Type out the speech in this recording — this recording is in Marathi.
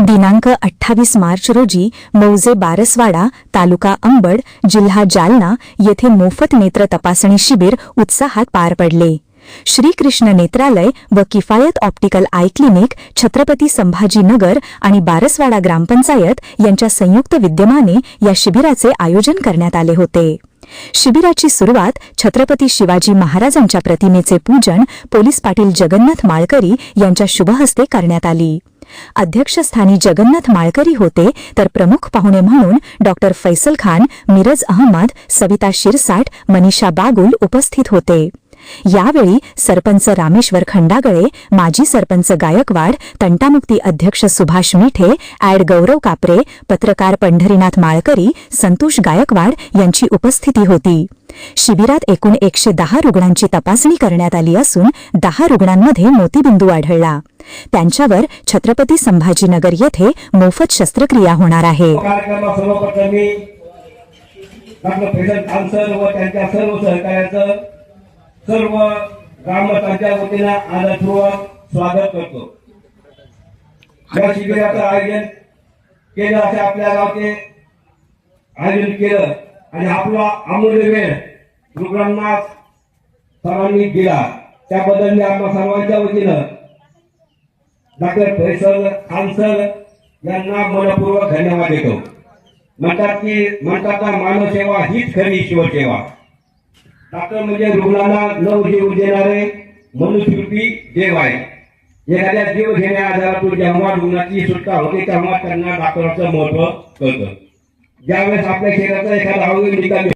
दिनांक 28 मार्च रोजी मौजे बारसवाडा, तालुका अंबड, जिल्हा जालना येथे मोफत नेत्र तपासणी शिबिर उत्साहात पार पडले. श्री कृष्ण नेत्रालय व किफायत optical eye clinic, Chhatrapati Sambhajinagar आणि बारसवाडा ग्रामपंचायत यांच्या संयुक्त विद्यमाने या शिबिराचे आयोजन करण्यात आले होते. शिबिराची सुरुवात छत्रपती शिवाजी महाराजांच्या प्रतिमेचे पूजन पोलीस पाटील जगन्नाथ माळकरी यांच्या शुभहस्ते करण्यात आली. अध्यक्षस्थानी जगन्नाथ माळकरी होते, तर प्रमुख पाहुणे म्हणून डॉक्टर फैसल खान, मिरज अहमद, सविता शिरसाट, मनीषा बागुल उपस्थित होते. यावेळी सरपंच रामेश्वर खंडागळे, माजी सरपंच गायकवाड, तंटामुक्ती अध्यक्ष सुभाष मिठे, ॲड गौरव कापरे, पत्रकार पंढरीनाथ माळकरी, संतोष गायकवाड यांची उपस्थिती होती. शिबिरात एकूण 110 रुग्णांची तपासणी करण्यात आली असून 10 रुग्णांमध्ये मोतीबिंदू आढळला. त्यांच्यावर छत्रपती संभाजीनगर येथे मोफत शस्त्रक्रिया होणार आहे. सर्व ग्रामस्थांच्या वतीने आदरपूर्वक स्वागत करतो. या शिबिराचं आयोजन केलं, असे आपल्या गावचे आयोजन केलं आणि आपला अमूल्य वेळ रुग्णांना सर्वांनी दिला, त्याबद्दल मी आपल्या सर्वांच्या वतीनं डॉक्टर फैसल खान सर यांना मनपूर्वक धन्यवाद देतो. म्हणतात मानवसेवा हीच खरी शिवसेवा. डॉक्टर म्हणजे रुग्णांना न जीव देणारे मनुष्यरूपी देव आहे. एखाद्या जीव घेण्या आजारातून जेव्हा रुग्णाची सुटका होते तेव्हा त्यांना डॉक्टरांचं महत्व कळतं. ज्यावेळेस आपल्या शरीराचा एखादा अवयव निकामी